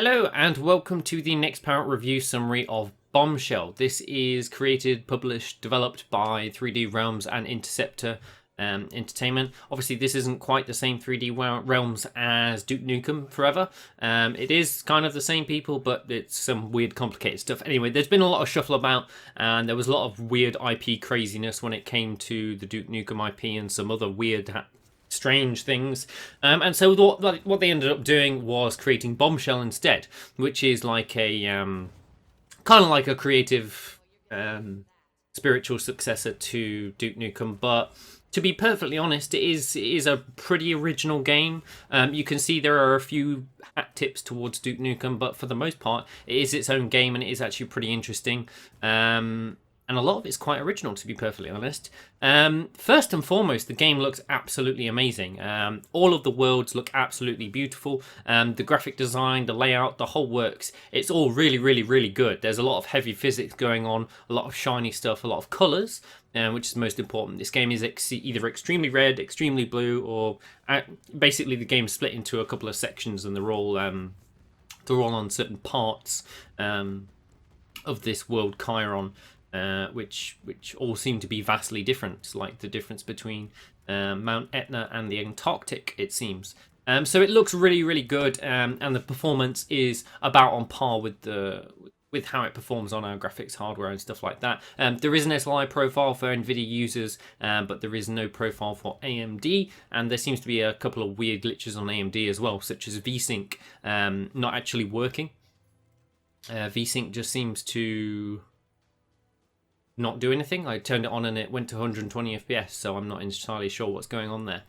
Hello and welcome to the NextPowerUp review summary of Bombshell. This is created, published, developed by 3D Realms and Interceptor Entertainment. Obviously this isn't quite the same 3D Realms as Duke Nukem Forever. It is kind of the same people, but it's some weird complicated stuff. Anyway, there's been a lot of shuffle about and there was a lot of weird IP craziness when it came to the Duke Nukem IP and some other weird strange things, and so what they ended up doing was creating Bombshell instead, which is like a kind of like a creative spiritual successor to Duke Nukem. But to be perfectly honest, it is a pretty original game. You can see there are a few hat tips towards Duke Nukem, but for the most part it is its own game and it is actually pretty interesting. And a lot of it's quite original, to be perfectly honest. First and foremost, the game looks absolutely amazing. All of the worlds look absolutely beautiful. The graphic design, the layout, the whole works. It's all really, really, really good. There's a lot of heavy physics going on, a lot of shiny stuff, a lot of colours, which is most important. This game is either extremely red, extremely blue, or basically the game's split into a couple of sections, and they're all on certain parts of this world Chiron. Which all seem to be vastly different, like the difference between Mount Etna and the Antarctic, it seems. So it looks really, really good, and the performance is about on par with how it performs on our graphics hardware and stuff like that. There is an SLI profile for NVIDIA users, but there is no profile for AMD, and there seems to be a couple of weird glitches on AMD as well, such as VSync not actually working. VSync just seems to not do anything. I turned it on and it went to 120 FPS, so I'm not entirely sure what's going on there.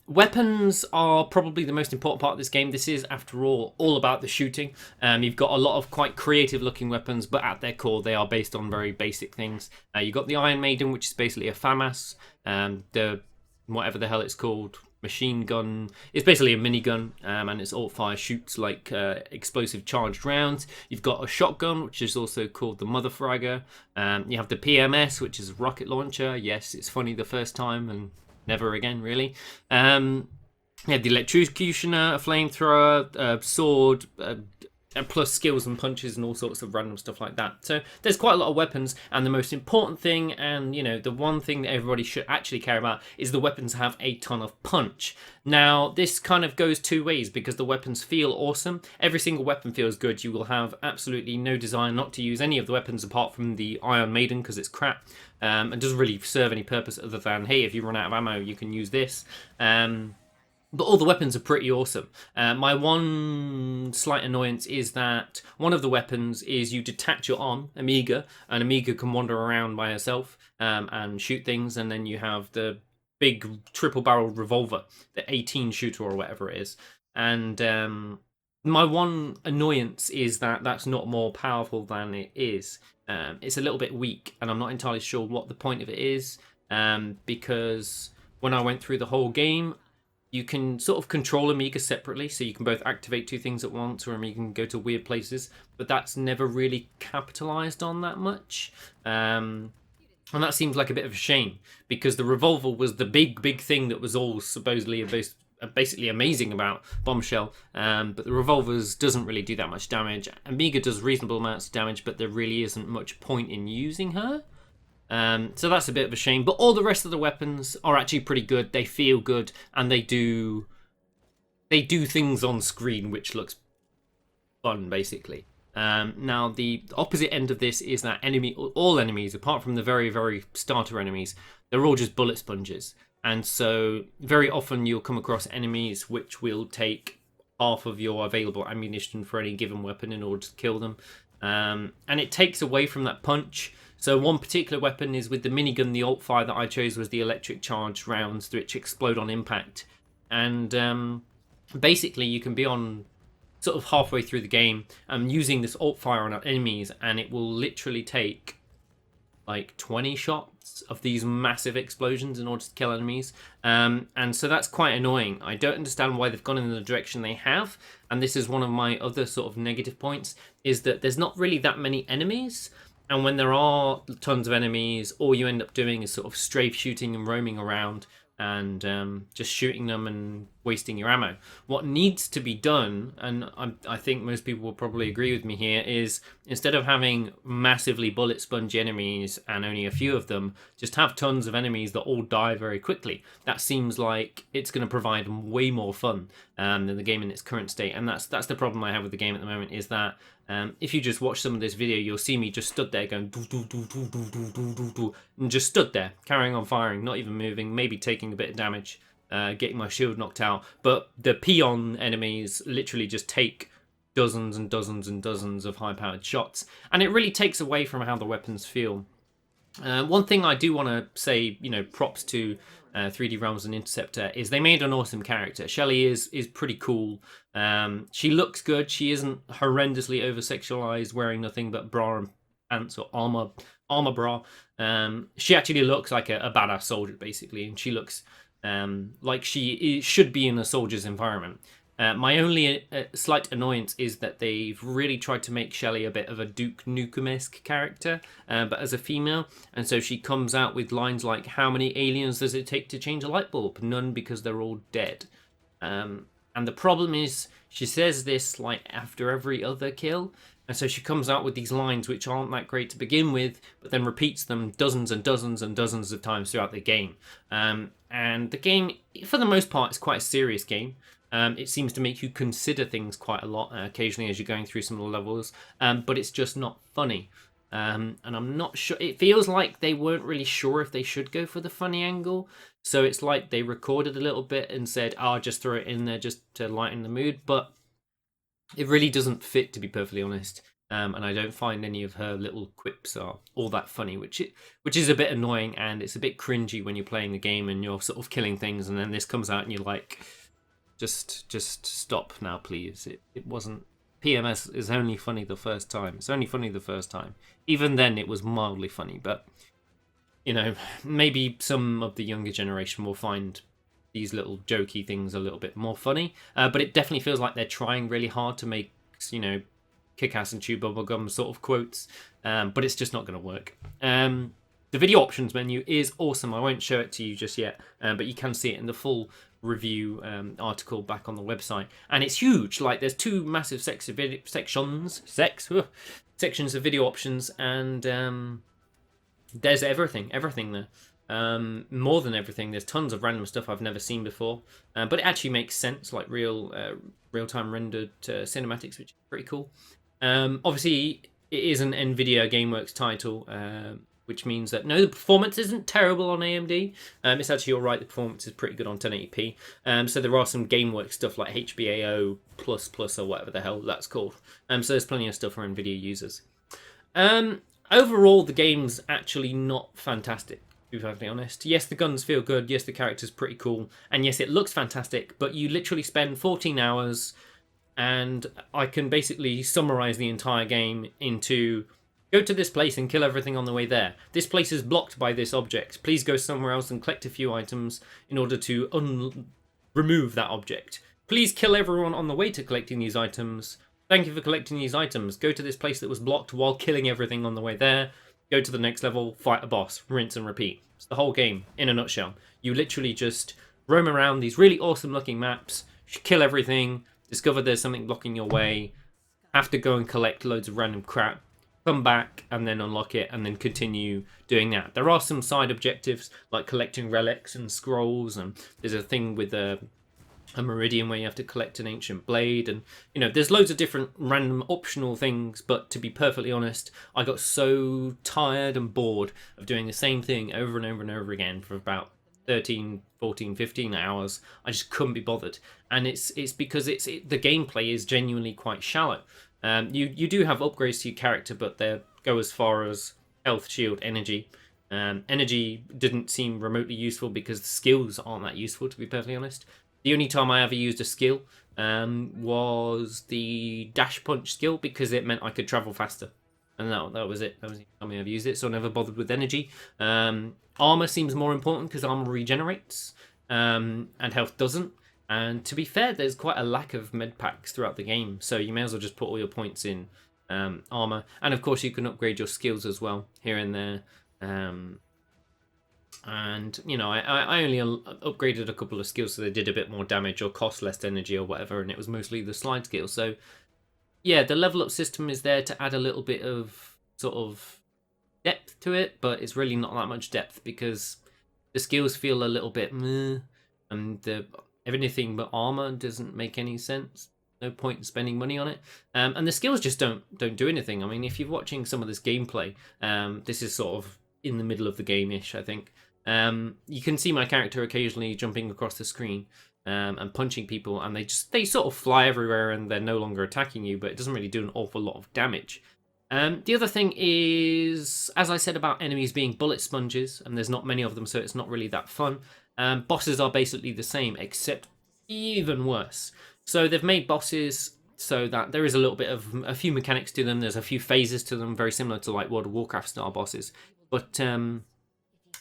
Weapons are probably the most important part of this game. This is, after all about the shooting. You've got a lot of quite creative looking weapons, but at their core they are based on very basic things. You've got the Iron Maiden, which is basically a FAMAS, the whatever the hell it's called, machine gun. It's basically a minigun, and its alt fire shoots like explosive charged rounds. You've got a shotgun, which is also called the Mother Fragger. You have the PMS, which is a rocket launcher. Yes, it's funny the first time and never again, really. You have the electrocutioner, a flamethrower, a sword, and plus skills and punches and all sorts of random stuff like that. So there's quite a lot of weapons, and the most important thing, and the one thing that everybody should actually care about, is the weapons have a ton of punch. Now this kind of goes two ways, because the weapons feel awesome. Every single weapon feels good. You will have absolutely no desire not to use any of the weapons apart from the Iron Maiden, because it's crap and doesn't really serve any purpose other than, hey, if you run out of ammo you can use this. But all the weapons are pretty awesome. My one slight annoyance is that one of the weapons is you detach your arm, Amiga, and Amiga can wander around by herself and shoot things, and then you have the big triple-barreled revolver, the 18 shooter or whatever it is. And my one annoyance is that that's not more powerful than it is. It's a little bit weak, and I'm not entirely sure what the point of it is, because when I went through the whole game, you can sort of control Amiga separately, so you can both activate two things at once, or Amiga can go to weird places, but that's never really capitalized on that much. And that seems like a bit of a shame, because the revolver was the big thing that was all supposedly basically amazing about Bombshell, but the revolvers doesn't really do that much damage. Amiga does reasonable amounts of damage, but there really isn't much point in using her. So that's a bit of a shame, but all the rest of the weapons are actually pretty good. They feel good, and they do things on screen which looks fun, basically. Now the opposite end of this is that all enemies, apart from the very, very starter enemies, they're all just bullet sponges, and so very often you'll come across enemies which will take half of your available ammunition for any given weapon in order to kill them, and it takes away from that punch. So one particular weapon is with the minigun. The alt fire that I chose was the electric charged rounds, which explode on impact. And basically you can be on sort of halfway through the game using this alt fire on enemies, and it will literally take like 20 shots of these massive explosions in order to kill enemies. And so that's quite annoying. I don't understand why they've gone in the direction they have. And this is one of my other sort of negative points, is that there's not really that many enemies. And when there are tons of enemies, all you end up doing is sort of strafe shooting and roaming around, and just shooting them and wasting your ammo. What needs to be done, and I think most people will probably agree with me here, is instead of having massively bullet sponge enemies and only a few of them, just have tons of enemies that all die very quickly. That seems like it's going to provide way more fun than the game in its current state, and that's the problem I have with the game at the moment, is that if you just watch some of this video, you'll see me just stood there going doo, doo, doo, doo, doo, doo, doo, doo, doo, and just stood there, carrying on firing, not even moving, maybe taking a bit of damage, getting my shield knocked out. But the peon enemies literally just take dozens and dozens and dozens of high-powered shots, and it really takes away from how the weapons feel. One thing I do want to say, props to 3D Realms and Interceptor, is they made an awesome character. Shelly is pretty cool. She looks good. She isn't horrendously over-sexualized, wearing nothing but bra and pants or armor bra. She actually looks like a badass soldier, basically, and she looks like she should be in a soldier's environment. My only slight annoyance is that they've really tried to make Shelly a bit of a Duke Nukem-esque character, but as a female, and so she comes out with lines like, "How many aliens does it take to change a light bulb? None, because they're all dead." And the problem is, she says this like after every other kill, and so she comes out with these lines which aren't that great to begin with, but then repeats them dozens and dozens and dozens of times throughout the game. And the game, for the most part, is quite a serious game. It seems to make you consider things quite a lot occasionally as you're going through some of the levels, but it's just not funny. And I'm not sure. It feels like they weren't really sure if they should go for the funny angle. So it's like they recorded a little bit and said, "I'll just throw it in there just to lighten the mood." But it really doesn't fit, to be perfectly honest. And I don't find any of her little quips are all that funny, which is a bit annoying, and it's a bit cringy when you're playing the game and you're sort of killing things, and then this comes out and you're like, just stop now, please. It wasn't. PMS is only funny the first time. It's only funny the first time. Even then, it was mildly funny, but maybe some of the younger generation will find these little jokey things a little bit more funny. But it definitely feels like they're trying really hard to make kick-ass and chew bubblegum sort of quotes, but it's just not going to work. The video options menu is awesome. I won't show it to you just yet, but you can see it in the full review article back on the website, and it's huge. Like, there's two massive sections of video options, and there's everything there. More than everything, there's tons of random stuff I've never seen before, but it actually makes sense, like real-time rendered cinematics, which is pretty cool. Obviously, it is an NVIDIA GameWorks title, which means that no, the performance isn't terrible on AMD. It's actually all right. The performance is pretty good on 1080p. So there are some GameWorks stuff like HBAO++ or whatever the hell that's called. So there's plenty of stuff for NVIDIA users. Overall, the game's actually not fantastic, to be perfectly honest. Yes, the guns feel good. Yes, the character's pretty cool. And yes, it looks fantastic. But you literally spend 14 hours, and I can basically summarize the entire game into: go to this place and kill everything on the way there. This place is blocked by this object. Please go somewhere else and collect a few items in order to remove that object. Please kill everyone on the way to collecting these items. Thank you for collecting these items. Go to this place that was blocked while killing everything on the way there. Go to the next level, fight a boss, rinse and repeat. It's the whole game in a nutshell. You literally just roam around these really awesome looking maps, kill everything, discover there's something blocking your way, have to go and collect loads of random crap, come back and then unlock it, and then continue doing that. There are some side objectives like collecting relics and scrolls, and there's a thing with a meridian where you have to collect an ancient blade, and there's loads of different random optional things. But to be perfectly honest, I got so tired and bored of doing the same thing over and over and over again for about 13, 14, 15 hours. I just couldn't be bothered, and it's because the gameplay is genuinely quite shallow. You do have upgrades to your character, but they go as far as health, shield, energy. Energy didn't seem remotely useful because the skills aren't that useful, to be perfectly honest. The only time I ever used a skill was the dash punch skill, because it meant I could travel faster. And that was it. That was the time I ever used it, so I never bothered with energy. Armor seems more important because armor regenerates, and health doesn't. And to be fair, there's quite a lack of med packs throughout the game, so you may as well just put all your points in armor. And of course, you can upgrade your skills as well here and there. And, you know, I only upgraded a couple of skills so they did a bit more damage or cost less energy or whatever, and it was mostly the slide skill. So, yeah, the level up system is there to add a little bit of sort of depth to it, but it's really not that much depth because the skills feel a little bit meh, and everything but armor doesn't make any sense. No point in spending money on it, and the skills just don't do anything. I mean, if you're watching some of this gameplay, this is sort of in the middle of the game-ish, I think. You can see my character occasionally jumping across the screen and punching people, and they sort of fly everywhere and they're no longer attacking you, but it doesn't really do an awful lot of damage. The other thing is, as I said about enemies being bullet sponges, and there's not many of them, so it's not really that fun. Bosses are basically the same, except even worse. So they've made bosses so that there is a little bit of a few mechanics to them. There's a few phases to them, very similar to like World of Warcraft style bosses, but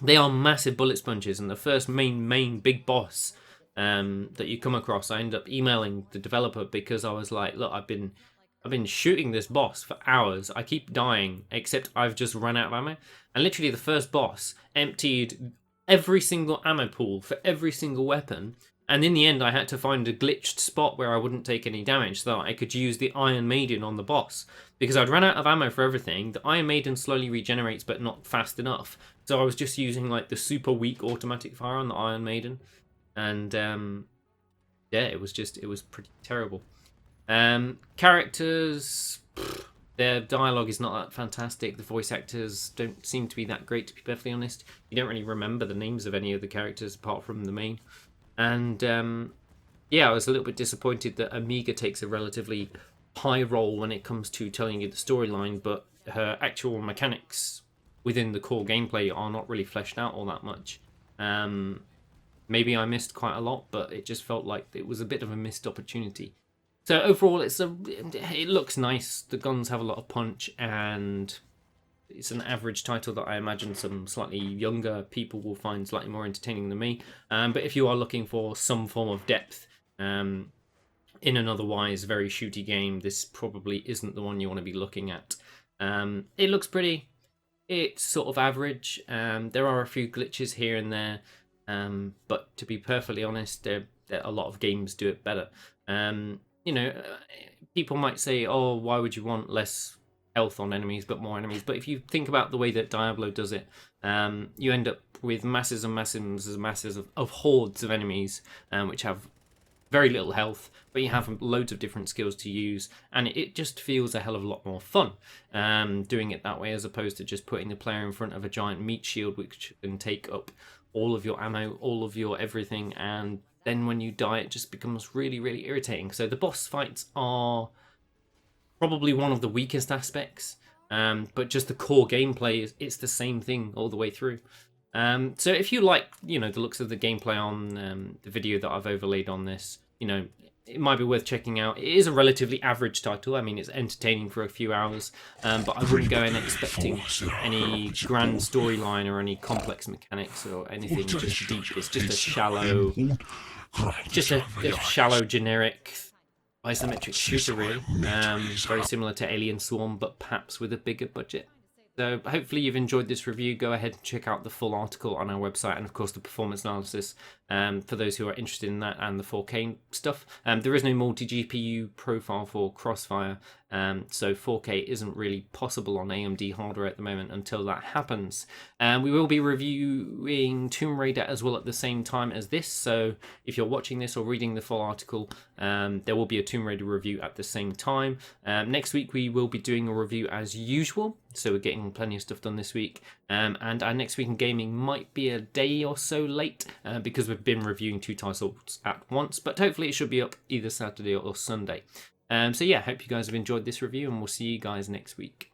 they are massive bullet sponges. And the first main big boss that you come across, I end up emailing the developer because I was like, look, I've been shooting this boss for hours. I keep dying, except I've just run out of ammo. And literally the first boss emptied every single ammo pool for every single weapon. And in the end, I had to find a glitched spot where I wouldn't take any damage so that I could use the Iron Maiden on the boss. Because I'd run out of ammo for everything. The Iron Maiden slowly regenerates, but not fast enough. So I was just using like the super weak automatic fire on the Iron Maiden. And yeah, it was pretty terrible. Characters, their dialogue is not that fantastic. The voice actors don't seem to be that great, to be perfectly honest. You don't really remember the names of any of the characters apart from the main. And yeah, I was a little bit disappointed that Amiga takes a relatively high role when it comes to telling you the storyline, but her actual mechanics within the core gameplay are not really fleshed out all that much. Maybe I missed quite a lot, but it just felt like it was a bit of a missed opportunity. So overall, it looks nice. The guns have a lot of punch, and it's an average title that I imagine some slightly younger people will find slightly more entertaining than me. But if you are looking for some form of depth in an otherwise very shooty game, this probably isn't the one you want to be looking at. It looks pretty. It's sort of average. There are a few glitches here and there, but to be perfectly honest, a lot of games do it better. You know, people might say, oh, why would you want less health on enemies but more enemies? But if you think about the way that Diablo does it, you end up with masses and masses of hordes of enemies, which have very little health, but you have loads of different skills to use, and it just feels a hell of a lot more fun doing it that way, as opposed to just putting the player in front of a giant meat shield which can take up all of your ammo, all of your everything, and then when you die it just becomes really, really irritating. So the boss fights are probably one of the weakest aspects, but just the core gameplay it's the same thing all the way through. So if you like, you know, the looks of the gameplay on the video that I've overlaid on this, you know, it might be worth checking out. It is a relatively average title. I mean, it's entertaining for a few hours, but I wouldn't go in expecting any grand storyline or any complex mechanics or anything just deep. It's just a shallow, generic isometric shooter, really. Very similar to Alien Swarm, but perhaps with a bigger budget. So hopefully you've enjoyed this review. Go ahead and check out the full article on our website, and of course the performance analysis for those who are interested in that, and the 4K stuff. There is no multi-GPU profile for Crossfire, so 4K isn't really possible on AMD hardware at the moment until that happens. We will be reviewing Tomb Raider as well at the same time as this, so if you're watching this or reading the full article, there will be a Tomb Raider review at the same time. Next week we will be doing a review as usual, so we're getting plenty of stuff done this week, and our Next Week in Gaming might be a day or so late because we've been reviewing 2 titles at once, but hopefully it should be up either Saturday or Sunday. So yeah, hope you guys have enjoyed this review, and we'll see you guys next week.